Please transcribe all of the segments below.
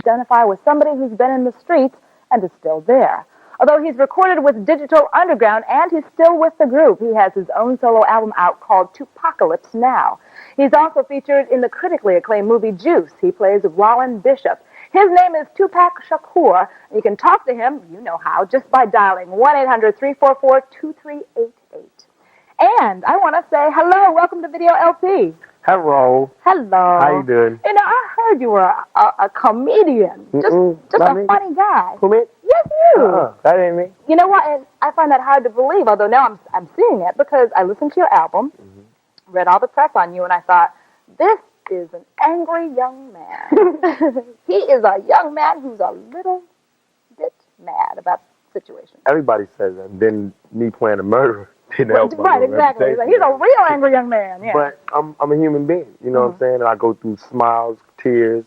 identify with somebody who's been in the streets and is still there. Although he's recorded with Digital Underground and he's still with the group, he has his own solo album out called Tupacalypse Now. He's also featured in the critically acclaimed movie Juice. He plays Rollin Bishop. His name is Tupac Shakur. You can talk to him, you know how, just by dialing 1-800-344-2388. And I want to say hello, welcome to Video LP. Hello. Hello. How you doing? You know, I heard you were a comedian. Just a funny guy. Who, me? Yes, you. That ain't me. You know what? And I find that hard to believe, although now I'm seeing it because I listened to your album, read all the press on you, and I thought, this is an angry young man. He is a young man who's a little bit mad about the situation. Everybody says that. Then me playing a murderer didn't help. Right, exactly. He's a real angry young man. Yeah. But I'm a human being. You know what I'm saying? And I go through smiles, tears,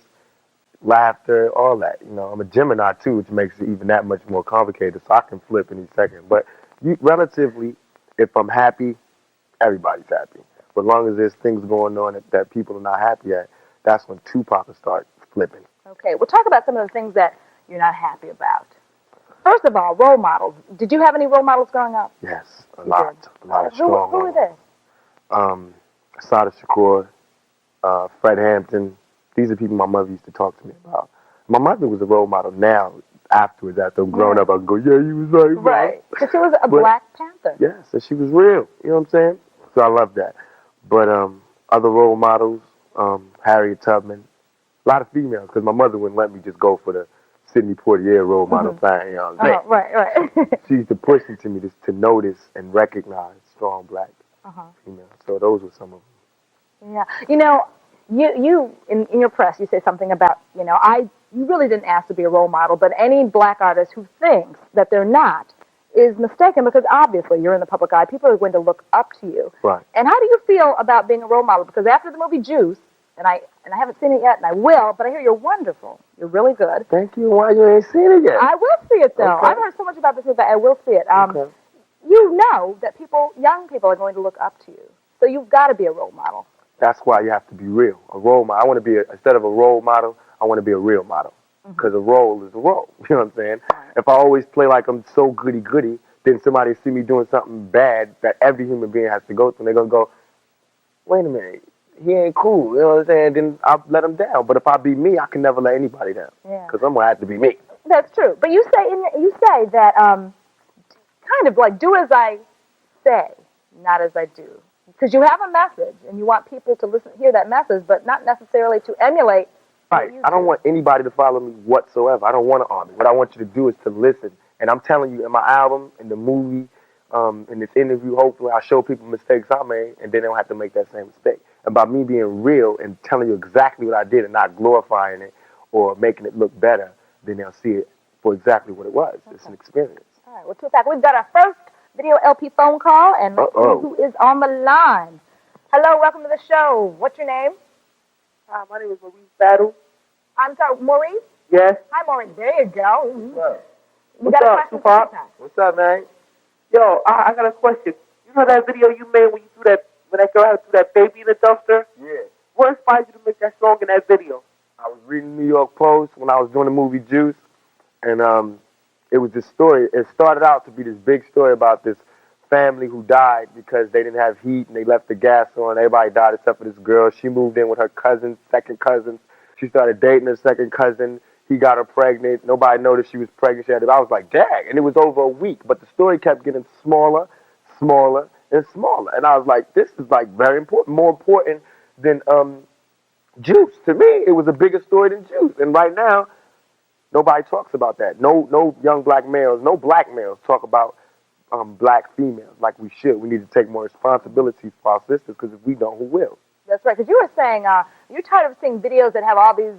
laughter, all that. You know, I'm a Gemini too, which makes it even that much more complicated. So I can flip any second. But relatively, if I'm happy, everybody's happy. But as long as there's things going on that people are not happy at, that's when Tupac will start flipping. Okay, we'll talk about some of the things that you're not happy about. First of all, role models. Did you have any role models growing up? Yes, a lot of strong. Who were they? Assata Shakur, Fred Hampton. These are people my mother used to talk to me about. My mother was a role model now. Afterwards, after I'm growing up, I go, yeah, you was right, right. Because she was a Black Panther. Yeah, so she was real. You know what I'm saying? So I love that. But other role models, Harriet Tubman, a lot of females, because my mother wouldn't let me just go for the Sidney Poitier role model thing. You know what I'm saying? Right. She used to push me to to notice and recognize strong Black females. So those were some of them. Yeah. You know, you in your press, you say something about, you know, you really didn't ask to be a role model, but any Black artist who thinks that they're not is mistaken because obviously you're in the public eye. People are going to look up to you. Right. And how do you feel about being a role model? Because after the movie Juice, and I haven't seen it yet, and I will, but I hear you're wonderful. You're really good. Thank you. Why you ain't seen it yet? I will see it, though. Okay. I've heard so much about this movie, I will see it. Okay. You know that young people are going to look up to you. So you've got to be a role model. That's why you have to be real. A role model. I want to be, instead of a role model, I want to be a real model. Because a role is a role. You know what I'm saying? If I always play like I'm so goody-goody, then somebody see me doing something bad that every human being has to go through, and they're going to go, wait a minute, he ain't cool. You know what I'm saying? Then I'll let him down. But if I be me, I can never let anybody down. Because I'm going to have to be me. That's true. But you say that kind of like do as I say, not as I do. Because you have a message, and you want people to hear that message, but not necessarily to emulate. Right. I don't want anybody to follow me whatsoever. I don't want an army. What I want you to do is to listen. And I'm telling you, in my album, in the movie, in this interview, hopefully I show people mistakes I made, and then they don't have to make that same mistake. And by me being real and telling you exactly what I did and not glorifying it or making it look better, then they'll see it for exactly what it was. Okay. It's an experience. All right. Well, Tupac, we've got our first Video LP phone call, and let's see who is on the line. Hello, welcome to the show. What's your name? Hi, my name is Maurice Battle. I'm sorry, Maurice? Yes. Hi, Maurice. There you go. What's up, Tupac? What's up, man? Yo, I got a question. You know that video you made when that girl had to do that baby in the dumpster? Yeah. What inspired you to make that song in that video? I was reading New York Post when I was doing the movie Juice, and it was this story. It started out to be this big story about this family who died because they didn't have heat and they left the gas on. Everybody died except for this girl. She moved in with her cousins, second cousins. She started dating her second cousin. He got her pregnant. Nobody noticed she was pregnant. I was like, dang. And it was over a week. But the story kept getting smaller, smaller, and smaller. And I was like, this is like very important, more important than Juice. To me, it was a bigger story than Juice. And right now, nobody talks about that. No young black males, no black males talk about black females like we should. We need to take more responsibility for our sisters because if we don't, who will? That's right, because you were saying you're tired of seeing videos that have all these,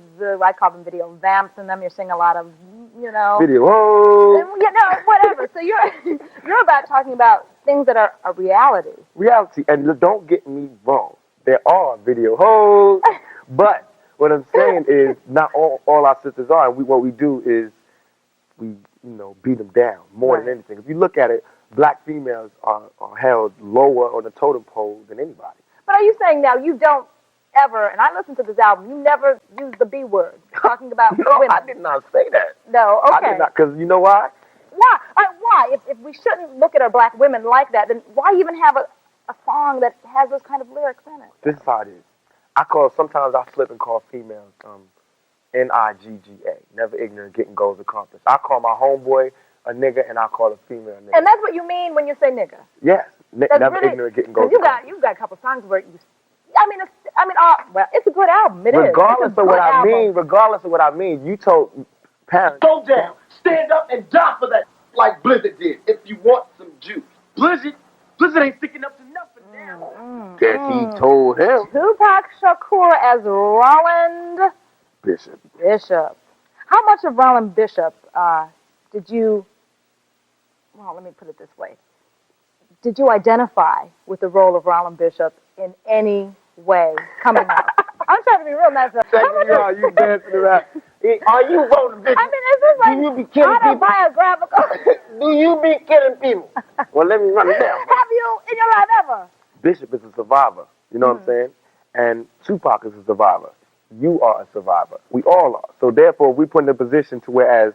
I call them video vamps in them. You're seeing a lot of, you know. Video, whatever. So you're about talking about things that are a reality. Reality, and don't get me wrong. There are video hoes, but what I'm saying is not all our sisters are. And what we do is we, beat them down more than anything. If you look at it, black females are held lower on the totem pole than anybody. But are you saying now you don't ever, and I listened to this album, you never used the B word, talking about No, women. I did not say that. No, okay. I did not, because you know why? Why? Why? If we shouldn't look at our black women like that, then why even have a song that has those kind of lyrics in it? This is how it is. Sometimes I flip and call females Nigga. Never ignorant, getting goals accomplished. I call my homeboy a nigga, and I call a female a nigga. And that's what you mean when you say nigga. Yes, That's never really, ignorant, getting goals you accomplished. got a couple songs where you. Well, it's a good album. It is. Regardless It's a of what good I album. mean, you told parents. Go down, stand up, and die for that, like Blizzard did. If you want some juice, Blizzard ain't sticking up to nothing now. Guess he told him. Tupac Shakur as Roland Bishop. Bishop. How much of Roland Bishop did you? Well, let me put it this way. Did you identify with the role of Roland Bishop in any way coming up? I'm trying to be real nice. Check me out, you dancing around. Are you Roland Bishop? I mean, is this like Do you be killing people? autobiographical? Do you be killing people? Well, let me run it down. Have you in your life ever? Bishop is a survivor. You know what I'm saying? And Tupac is a survivor. You are a survivor. We all are. So therefore, we put in a position to whereas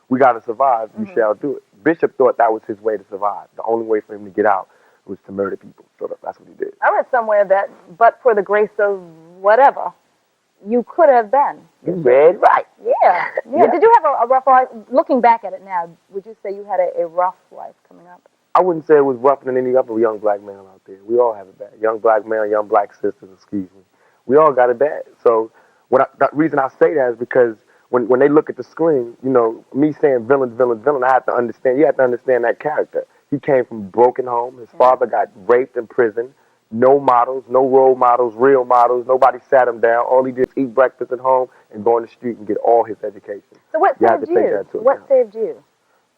we got to survive, you shall do it. Bishop thought that was his way to survive. The only way for him to get out was to murder people. So that's what he did. I read somewhere that, but for the grace of whatever, you could have been. You read right. Yeah. Yeah. Did you have a rough life? Looking back at it now, would you say you had a rough life coming up? I wouldn't say it was rougher than any other young black man out there. We all have it bad. Young black man, young black sisters, excuse me. We all got it bad. So the reason I say that is because when they look at the screen, you know, me saying villain, I have to understand. You have to understand that character. He came from a broken home. His father got raped in prison. No models, no role models, real models. Nobody sat him down. All he did was eat breakfast at home and go on the street and get all his education. So what You have saved to take you? that into What account. saved you?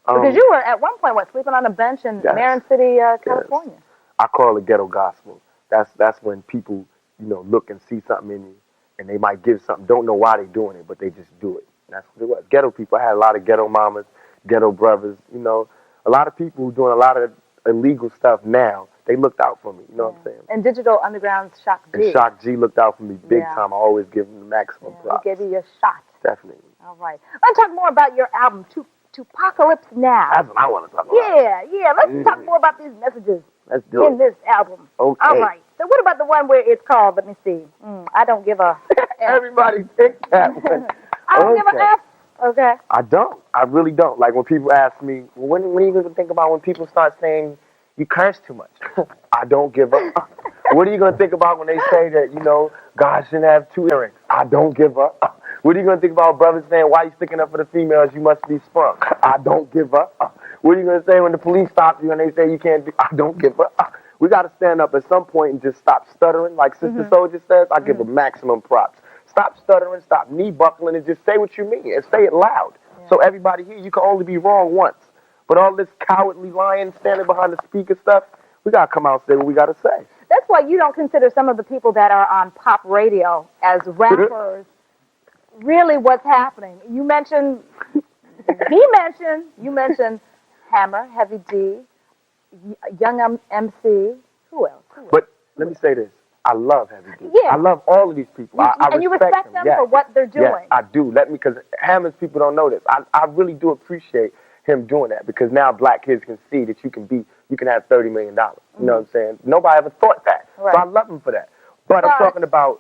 Because you were at one point sleeping on a bench in Yes. Marin City, California. I call it ghetto gospel. That's when people, you know, look and see something in you, and they might give something, don't know why they're doing it, but they just do it. That's what it was. Ghetto people. I had a lot of ghetto mamas, ghetto brothers. You know, a lot of people who doing a lot of illegal stuff now. They looked out for me. You know what I'm saying? And Digital Underground's Shock G. And Shock G looked out for me big Yeah. time. I always give him the maximum props. He gave you your shot. Definitely. All right. Let's talk more about your album, Tupacalypse Now. That's what I want to talk about. Yeah. Let's talk more about these messages Let's do in it. this album. Okay. All right. So what about the one where it's called, let me see, I Don't Give a F. Everybody picked that one. I don't give a Okay. F. Okay. I don't. I really don't. Like when people ask me, when are you going to think about when people start saying you curse too much? I don't give up. What are you going to think about when they say that, you know, God shouldn't have two earrings? I don't give up. What are you going to think about brothers saying, why you sticking up for the females? You must be sprung. I don't give up. What are you going to say when the police stop you and they say you can't do? I don't give up. We got to stand up at some point and just stop stuttering. Like Sister Soldier says, I give her maximum props. Stop stuttering, stop knee buckling, and just say what you mean and say it loud. So everybody here, you can only be wrong once. But all this cowardly lying, standing behind the speaker stuff, we got to come out and say what we got to say. That's why you don't consider some of the people that are on pop radio as rappers really what's happening. You mentioned Hammer, Heavy D, Young MC. Who else? But let me say this. I love Heavy D. Yeah. I love all of these people. I And you respect them Yes. for what they're doing. Yes, I do. Because Hammer's people don't know this. I really do appreciate him doing that because now black kids can see that you can have $30 million. You know what I'm saying? Nobody ever thought that. Right. So I love him for that. But I'm talking about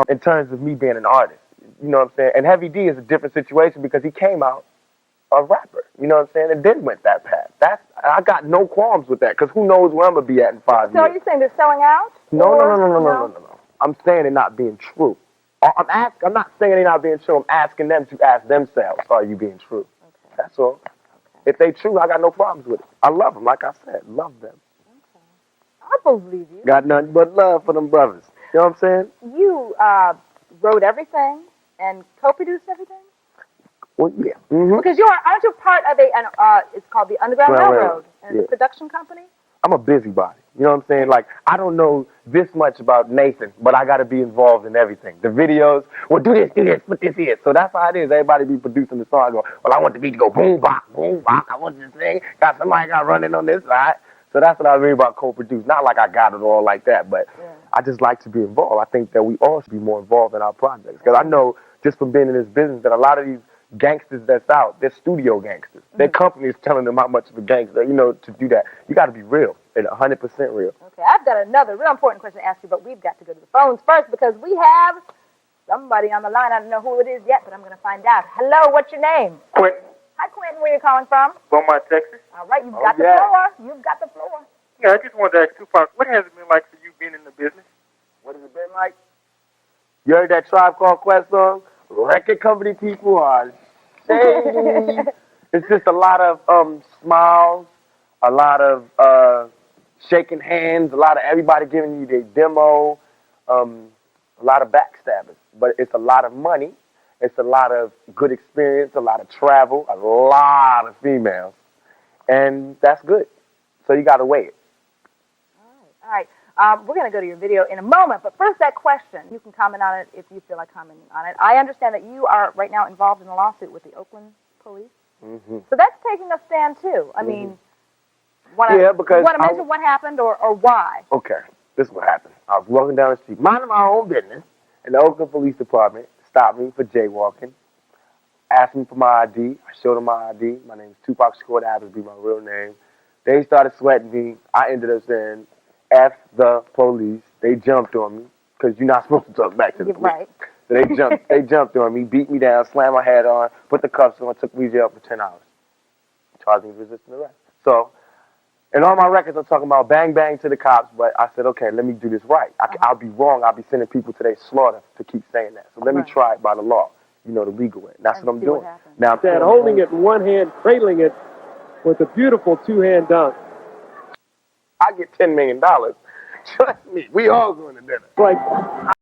in terms of me being an artist. You know what I'm saying? And Heavy D is a different situation because he came out a rapper. You know what I'm saying? And then went that path. I got no qualms with that because who knows where I'm going to be at in 5 So years. are you saying they're selling out? No. I'm saying they're not being true. I'm not saying they're not being true. I'm asking them to ask themselves, are you being true? Okay. That's all. Okay. If they true, I got no problems with it. I love them, like I said. Love them. Okay. I believe you. Got nothing but love for them brothers. You know what I'm saying? You wrote everything and co-produced everything? Well, yeah. Mm-hmm. Because aren't you part of it's called the Underground Railroad, and it's a production company? I'm a busybody. You know what I'm saying? Like, I don't know this much about Nathan, but I got to be involved in everything. The videos, well, do this, put this here. So that's how it is. Everybody be producing the song. I go, well, I want the beat to go boom, bop. I want this thing. Got somebody got running on this side. So that's what I mean about co-produce. Not like I got it all like that, but I just like to be involved. I think that we all should be more involved in our projects. Because I know just from being in this business that a lot of these gangsters that's out, they're studio gangsters. Their company is telling them how much of a gangster, to do that. You got to be real and 100% real. Okay, I've got another real important question to ask you, but we've got to go to the phones first because we have somebody on the line. I don't know who it is yet, but I'm going to find out. Hello, what's your name? Quentin, Hi, Quentin. Where are you calling from? Beaumont, Texas. All right, you've Oh, got the yeah. floor. You've got the floor. Yeah, I just wanted to ask Tupac, what has it been like for you being in the business? What has it been like? You heard that Tribe Called Quest song? Record company people are shady. It's just a lot of smiles, a lot of shaking hands, a lot of everybody giving you their demo, a lot of backstabbing. But it's a lot of money. It's a lot of good experience, a lot of travel, a lot of females. And that's good. So you got to weigh it. All right. We're going to go to your video in a moment, but first that question. You can comment on it if you feel like commenting on it. I understand that you are right now involved in a lawsuit with the Oakland police. Mm-hmm. So that's taking a stand, too. I mean, Yeah, because you want to mention what happened or why? Okay, this is what happened. I was walking down the street, minding my own business, and the Oakland Police Department stopped me for jaywalking, asked me for my ID. I showed them my ID. My name is Tupac Shakur. That happens to be my real name. They started sweating me. I ended up saying, F the police. They jumped on me, because you're not supposed to talk back to the police. Right. So they jumped on me, beat me down, slammed my head on, put the cuffs on, took me to jail for 10 hours. Charged me with resisting arrest. So, in all my records, I'm talking about bang, bang to the cops, but I said, okay, let me do this right. I'll be wrong. I'll be sending people to their slaughter to keep saying that. So let me try it by the law, the legal way. That's what I'm doing. Now, That holding it in one hand, cradling it with a beautiful two-hand dunk. I get $10 million. Trust me, we all going to dinner. Like